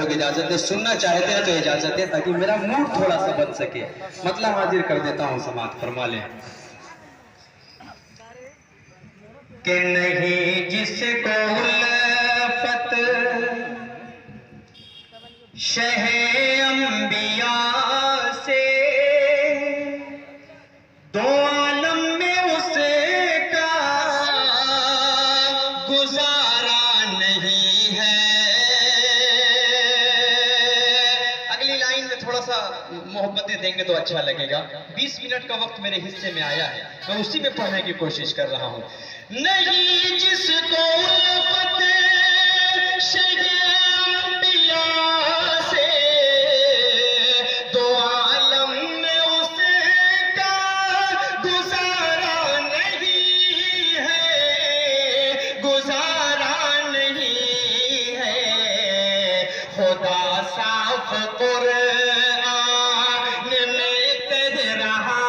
लोग इजाजत दे, सुनना चाहते हैं तो इजाजत दे, ताकि मेरा मूड थोड़ा सा बच सके। मतलब हाजिर कर देता हूँ, समाप्त फरमा लें कि नहीं जिसको उल्फत शहे अंबिया से दो आलम में उसका गुजारा नहीं है। अगली लाइन में थोड़ा सा मोहब्बतें देंगे तो अच्छा लगेगा। 20 मिनट का वक्त मेरे हिस्से में आया है, मैं उसी में पढ़ने की कोशिश कर रहा हूं। नहीं जिसको उल्फत शहे अंबिया से दो आलम में उसका गुजारा नहीं है, गुजारा नहीं है। खुदा साफ कुरान में कह रहा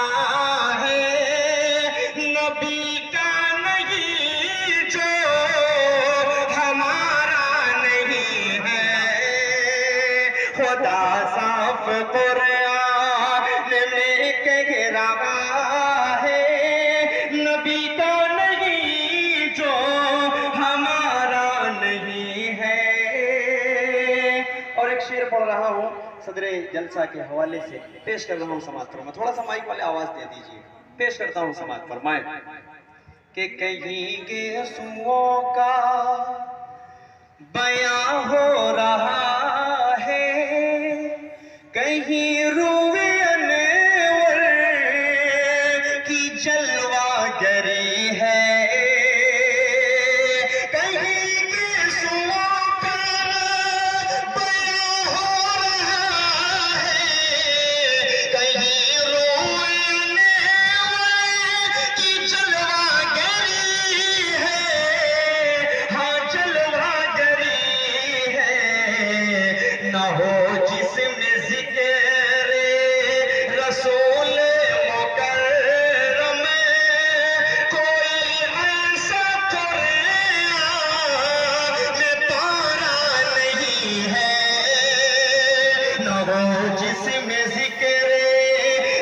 है, नबी का नहीं जो हमारा नहीं है। खुदा साफ कुरान में कह रहा है, नबी का नहीं जो हमारा नहीं है। और एक शेर पढ़ रहा हूँ सदरे जलसा के हवाले से, पेश कर रहा हूँ समाज फरमाए। थोड़ा सा माइक वाले आवाज दे दीजिए, पेश करता हूँ समाज फरमाए कि कहीं के सुओं का बयां हो रहा है, कहीं रूए अनवर की जलवागरी है। कहीं के सुओं का बयां हो रहा है, कहीं रूए अनवर की जलवागरी है। हाँ जलवागरी है। न हो जिसमें जिक्र रसूल मुकर्रम, कोई ऐसा कुरान में पारा नहीं है। न हो जिसमें जिक्र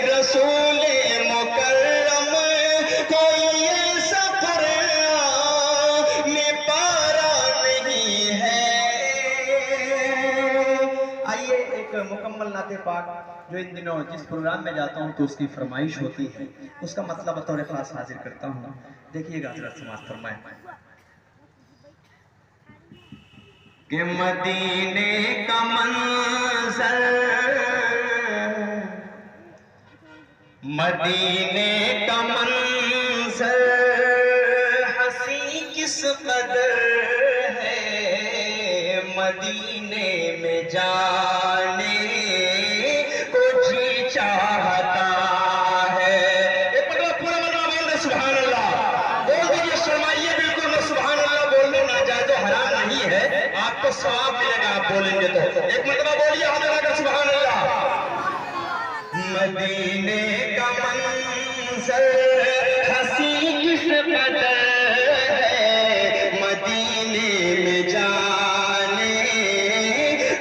रसूल मुकर्रम, कोई ऐसा कुरान में पारा नहीं है। आइए एक मुकम्मल नाते पाक जो इन दिनों जिस प्रोग्राम में जाता हूं तो उसकी फरमाइश होती है, उसका मतलब बतौर खास हाजिर करता हूं। देखिएगा हज़रत समाज फरमाए कि मदीने का मंजर, मदीने का मंजर हंसी किस कदर है। मदीने में जाने को जी चाहता है। एक मतलब पूरा मतलब बोल दे सुभान अल्लाह, बोल दीजिए, शर्माइए बिल्कुल मैं सुभान अल्लाह बोलने ना जाए तो हराम नहीं है, आपको सवाब मिलेगा आप बोलेंगे तो। एक मतलब बोलिए हजरत का सुभान अल्लाह। मदीने का मंजर हंसी किस कदर है, मदीने में जाने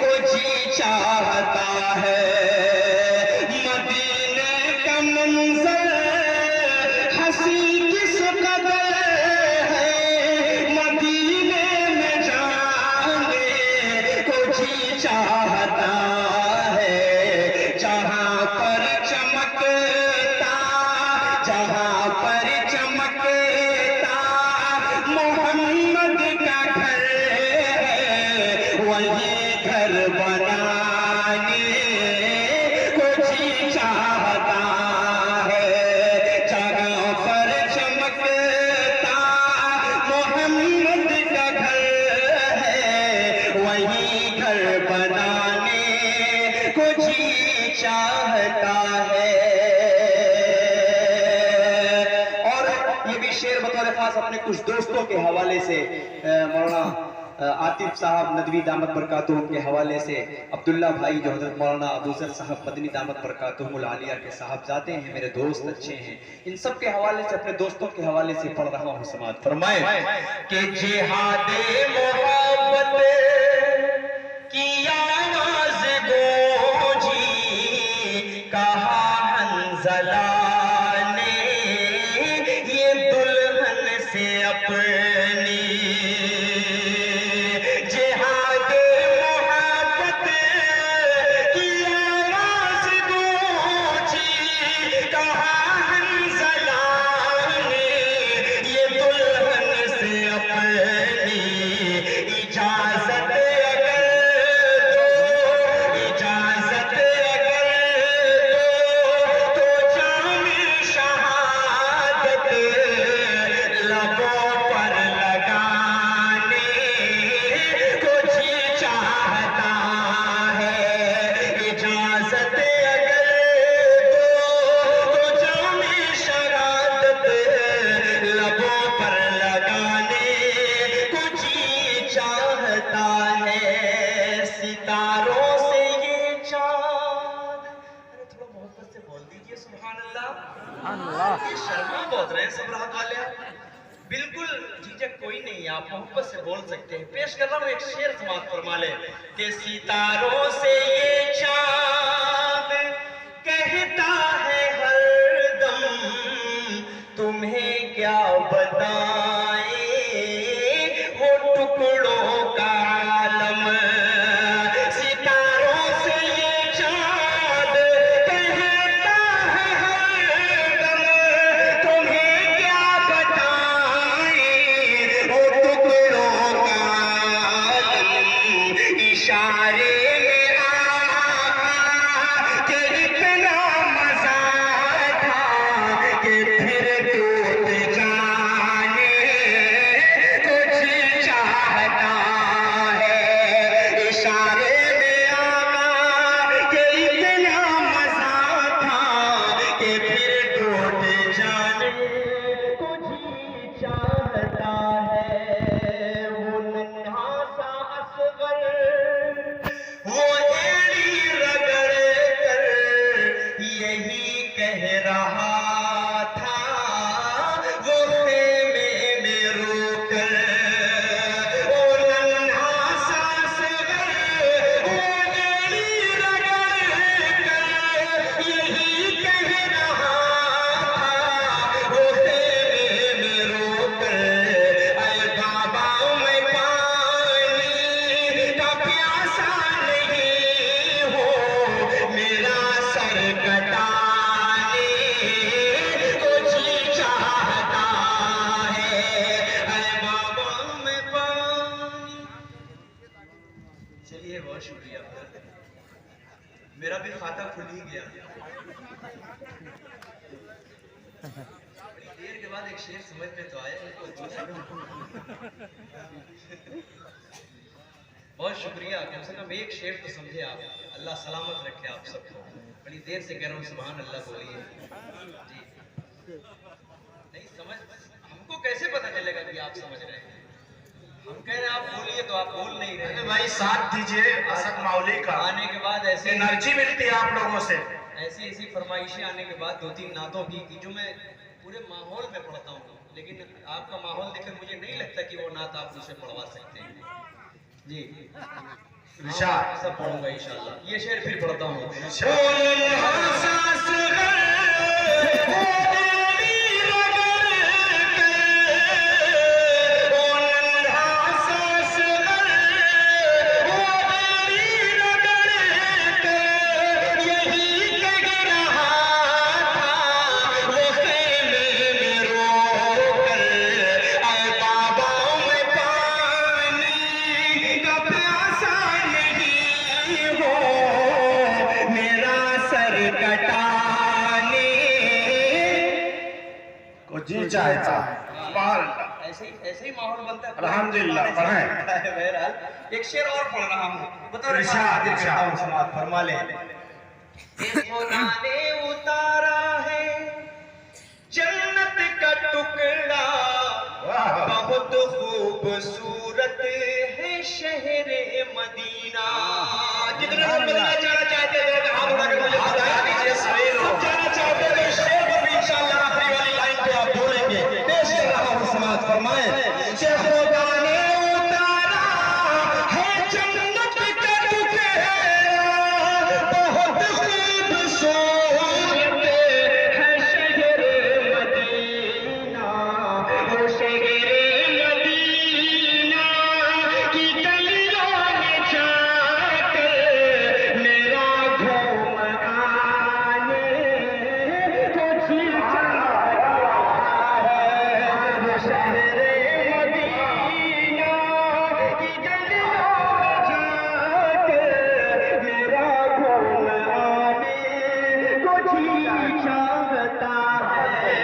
को जी चाहता है। मदीने का मंजर हंसी किस कदर है, मदीने में जाने को जी चाहता है। जहाँ पर चमकता, जहाँ पर चमकता मोहम्मद का घर है, वही घर बनाने को जी चाहता है। जहाँ पर चमकता मोहम्मद का घर है, वही घर बनाने को जी चाहता है। और ये भी शेर बतौर खास अपने कुछ दोस्तों के हवाले से, मौलाना आतिफ साहब नदवी दामत बरकातुहुम के हवाले से, अब्दुल्ला भाई जो हजरत मौलाना अबूजर साहब मदनी दामत बरकातुहुमुल आलिया के साहबजादे हैं, मेरे दोस्त अच्छे हैं, इन सब के हवाले से, अपने दोस्तों के हवाले से पढ़ रहा हूँ। समाज फरमाए कि जिहादे मोहब्बत किया ये शर्मा बहुत रहे सब राहत वाले। बिल्कुल झिझक कोई नहीं, आप मोहब्बत से बोल सकते हैं। पेश कर रहा हूँ एक शेर समाज फरमा ले कि सितारों से ये चांद कहता है हरदम, तुम्हें क्या बताएं वो टुकड़ों का आलम। सितारों से ये चांद कहता है हरदम, तुम्हें क्या बताएं वो टुकड़ों का आलम। इशारे में आका के इतना मजा था कि फिर टूट जाने कुछ चाहता है। इशारे में आका के इतना मजा था कि फिर टूट जाने कुछ चाहता है। वो नन्हा सा असगर वो एड़ी रगड़ कर यही कह रहा था, वो खेमे में रोकर। वो नन्हा सा असगर वो एड़ी रगड़ कर यही कह रहा था, वो खेमे में रोकर। अरे बाबा मैं पानी का प्यासा नहीं हो, मेरा सर कटाने को जी चाहता है। अरे बाबा मैं पानी। चलिए बहुत शुक्रिया, मेरा भी खाता खुल ही गया। बड़ी देर के बाद एक शेर समझ में तो आया। बहुत शुक्रिया, कम से कम एक शेर तो समझे आप। अल्लाह सलामत रखे आप सबको। बड़ी देर से कह रहा हूँ सुभान अल्लाह बोलिए जी। नहीं समझ, हमको कैसे पता चलेगा कि आप समझ रहे हैं? हम कह रहे हैं आप बोलिए तो आप बोल नहीं रहे। अरे भाई साथ दीजिए असद मौली का। आने के बाद ऐसे एनर्जी मिलती है आप लोगों से। ऐसी ऐसी फरमाइशें आने के बाद 2-3 नातों की जो मैं पूरे माहौल में पढ़ता हूँ, लेकिन आपका माहौल देखकर मुझे नहीं लगता कि वो नात आप मुझसे पढ़वा सकते हैं जी। विशाल सब पढ़ूंगा इंशाल्लाह। ये शेर फिर पढ़ता हूँ। जी चाहता ऐसे ही माहौल बनता है। अल्हम्दुलिल्लाह पढ़ें। बहरहाल एक शेर और पढ़ रहा हूँ। बताओ इरशाद, इरशाद। समाज फरमा ले। खुदा ने उतारा है जन्नत का टुकड़ा, बहुत खूबसूरत है शहरे मदीना। जितने लोग बदलना जाना चाहते हैं हाथ उठा के मुझे बता दीजिए। सब जाना चाहते हैं इस शेर को भी इंशाल्लाह आखिरी वाली लाइन पे आप बोलेंगे। पेश कर रहा हूँ समाज फरमाए। खुदा ने उतारा है जन्नत का टुकड़ा, बहुत खूबसूरत है शहरे मदीना। वो शहरे मदीना की गलियों में जाकर मेरा घूम आने को जी चाहता है। वो शहरे मदीना की गलियों में जाकर मेरा घूम आने को जी चाहता है।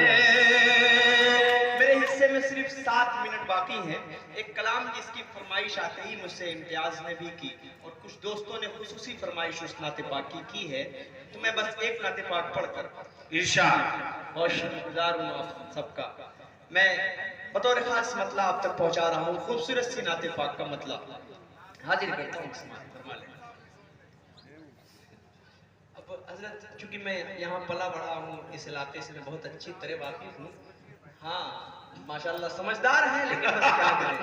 मेरे हिस्से में सिर्फ 7 मिनट बाकी हैं। एक कलाम जिसकी फरमाइश आते ही मुझसे इम्तियाज ने भी की और कुछ दोस्तों ने खुसूसी फरमाइश उस नाते पाक की है, तो मैं बस एक नाते पाक पढ़कर इरशाद। बहुत शुक्रगुजार हूँ आप सबका। मैं बतौर खास मतला आप तक पहुंचा रहा हूँ। खूबसूरत सी नाते पाक का मतला हाजिर करता हूँ। अब हजरत, चूंकि मैं यहाँ पला बड़ा हूँ, इस इलाके से मैं बहुत अच्छी तरह वाकिफ हूँ। हाँ माशाल्लाह समझदार है, लेकिन बस क्या करें,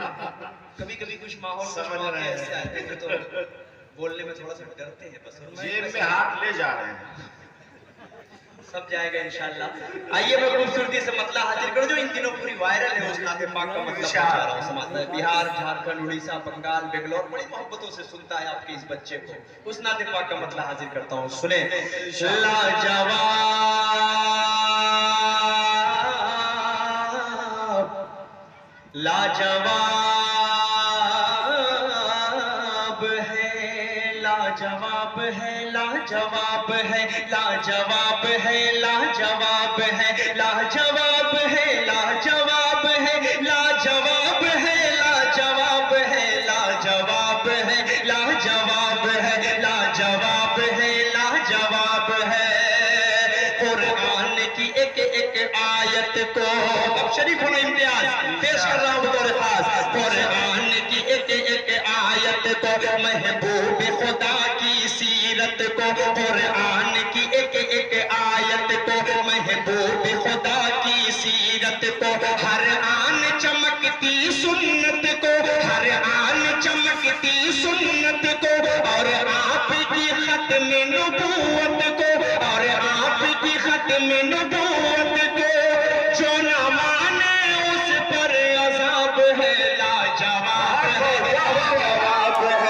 कभी कभी कुछ माहौल समझ रहे हैं। ऐसे आते हैं तो बोलने में थोड़ा सा डरते हैं बस। और मैं जेब में वैसे- हाथ ले जा रहे हैं। सब जाएगा इंशाल्लाह। आइए मैं खूबसूरती से मतला हाजिर कर जो इन दिनों पूरी वायरल है, उस नाते पाक का मतलब पहुंचा रहा हूं समाज में। बिहार, झारखंड, उड़ीसा, बंगाल, बेंगलोर बड़ी मोहब्बतों से सुनता है आपके इस बच्चे को, उस नाते पाक का मतलब हाजिर करता हूं। सुने लाजवाब लाजवाब है, लाजवाब है, लाजवाब है, लाजवाब है, लाजवाब है, लाजवाब है, लाजवाब है, लाजवाब है, लाजवाब है, लाजवाब है, लाजवाब है, लाजवाब है, लाजवाब है। कुरान की एक एक आयत को अब शरीफ होना इम्तियाज पेश कर रहा हूँ बतौर खास। कुरान की एक एक आयत को, महबूब खुदा की सीरत को, कुरान की एक एक आयत को, महबूब खुदा की सीरत को, हर आन चमकती सुन्नत को, हर आन चमकती सुन्नत को, और आपकी खत्म नबूवत को, और आपकी खत्म नबूवत को, जो न माने उस पर अज़ाब है। लाजवाब है, लाजवाब है,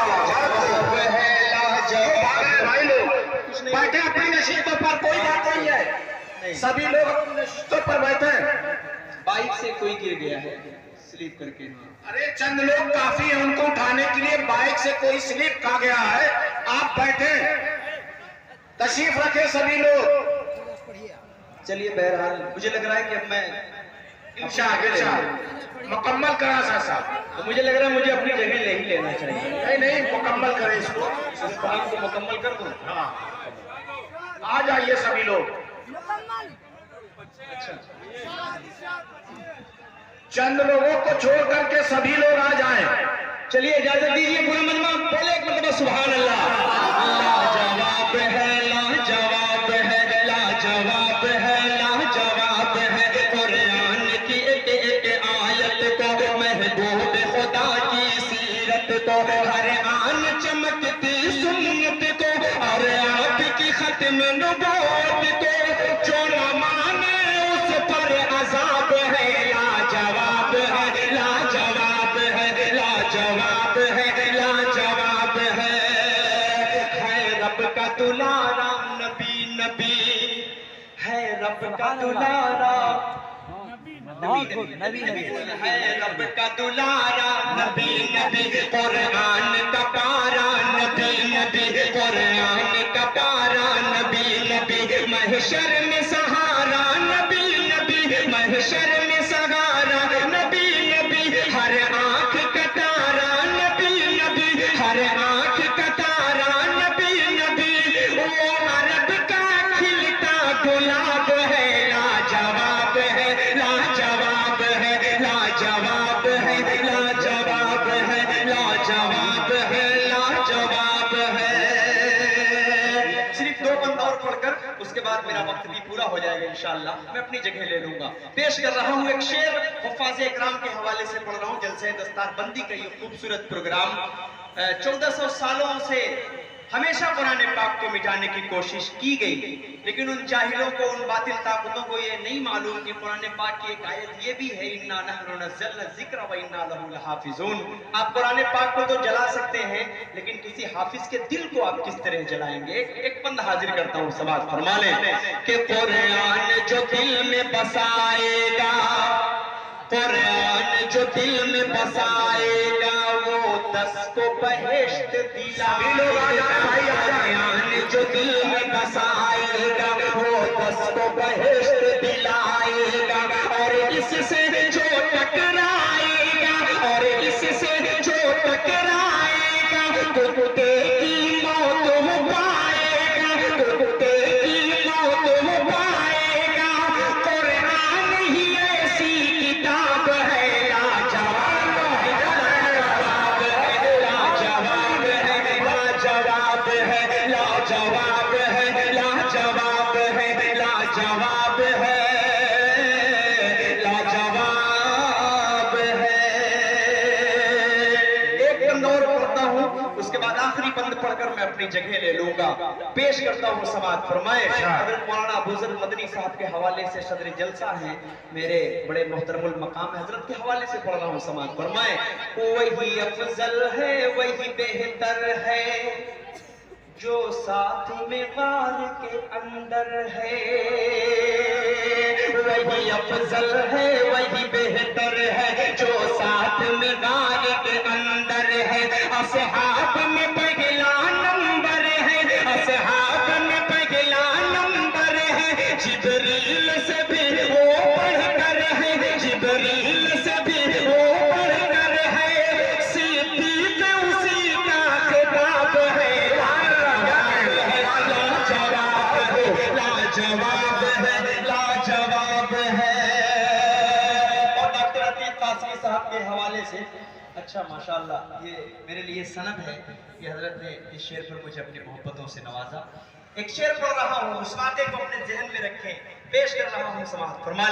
लाजवाब है, लाजवाब है। भाई लोग कुछ नहीं बैठे अपनी नशीबों पर, कोई बात नहीं है। नहीं। सभी लोग अपनी नशीबों पर बैठे हैं। बाइक से कोई गिर गया है स्लीप करके। अरे चंद लोग काफी है उनको उठाने के लिए। बाइक से कोई स्लिप खा गया है, आप बैठे तशरीफ रखे सभी लोग। चलिए बहरहाल मुझे लग रहा है कि अब मैं इंशाअल्लाह मुकम्मल करा साहब। तो मुझे लग रहा है मुझे अपनी जगह ले ही लेना चाहिए। नहीं नहीं, मुकम्मल करें इसको। इस काम को मुकम्मल कर दूं। हाँ, आ जाइए सभी लोग। अच्छा चंद लोगों को छोड़ करके सभी लोग आ जाएं। चलिए इजाजत दीजिए, पूरा मजमा बोले एक मतलब सुभान अल्लाह। लाजवाब है, लाजवाब है, लाजवाब है, लाजवाब है। कुरान की एक एक आयत को, महबूब खुदा की सीरत को, हर आन चमकती सुन्नत को, और आपकी खत्म नबूवत को, जो न माने उस पर अज़ाब है। लाजवाब है, लाजवाब है, लाजवाब है, लाजवाब है। रब का दुलारा नबी नबी है, रब का दुलारा है, रब का दुलारा नबी नबी, कुरान का पारा नबी नबी, कुरान का पारा नबी नबी, महशर में सहारा नबी नबी, महशर में सहारा नबी नबी, हर आंख का तारा नबी नबी, हर आंख का तारा नबी नबी, वो अरब का खिलता गुलाब है। लाजवाब है, लाजवाब है, लाजवाब है, लाजवाब है, लाजवाब है, लाजवाब है। सिर्फ दो बंद और पढ़कर उसके बाद मेरा वक्त भी पूरा हो जाएगा इंशाअल्लाह, मैं अपनी जगह ले लूंगा। पेश कर रहा हूँ एक शेर, हुफ्फाज़ इकराम के हवाले से पढ़ रहा हूँ। जलसे दस्तारबंदी का ये खूबसूरत प्रोग्राम 1400 सालों से हमेशा कुरान पाक को मिटाने की कोशिश की गई, लेकिन उन जाहिलों को, उन बातिल ताकतों को ये नहीं मालूम कि कुरान पाक की एक आयत ये भी है, इन्ना नहनु नज़्ज़लना ज़िक्र व इन्ना लहु लहाफ़िज़ून। आप कुरान पाक को तो जला सकते हैं, लेकिन किसी हाफिज के दिल को आप किस तरह जलाएंगे? एक बंद हाजिर करता हूँ, समाज फरमा लें कि कुरान जो दिल में बसाएगा, कुरान जो दिल में बसाएगा, वो 10 को बहिश्त दिलाएगा। कुरान जो दिल में बसाएगा, वो 10 को बहिश्त दिलाएगा। और इससे जो टकराएगा, और इससे जो टकराएगा, कुत्ते की मौत वो पाएगा, कुत्ते की मौत वो पाएगा। कुरान ही ऐसी किताब है, लाजवाब है, लाजवाब है, लाजवाब है, लाजवाब है, लाजवाब है, मतन पढ़कर मैं अपनी जगह ले लूंगा। पेश करता हूँ समाअत फरमाए हज़रत मौलाना अबूजर मदनी साहब के हवाले से सदर जलसा हैं, मेरे बड़े मोहतरमुल मकाम हजरत के हवाले से पढ़ रहा हूँ। समाअत फरमाए वही अफजल है वही बेहतर है जो साथ में गार के अंदर है, वही अफजल है वही बेहतर है जो साथ में गार के अंदर है। असहाब में पहला नंबर है, असहाब में पहला नंबर है, जिब्रील से भी वो बढ़कर है, जिब्रील से भी वो बढ़कर है, सिद्दीक़ उसी का खिताब है। लाजवाब है, लाजवाब है। और डॉक्टर अतीक कासमी साहब के हवाले से अच्छा माशाअल्लाह ये मेरे लिए सनद है कि हजरत ने इस शेर पर मुझे अपनी मोहब्बतों से नवाजा। एक शेर पढ़ रहा हूँ, उस वाक़े को अपने जहन में रखें, पेश कर रहा हूँ। समाअत फरमा लें।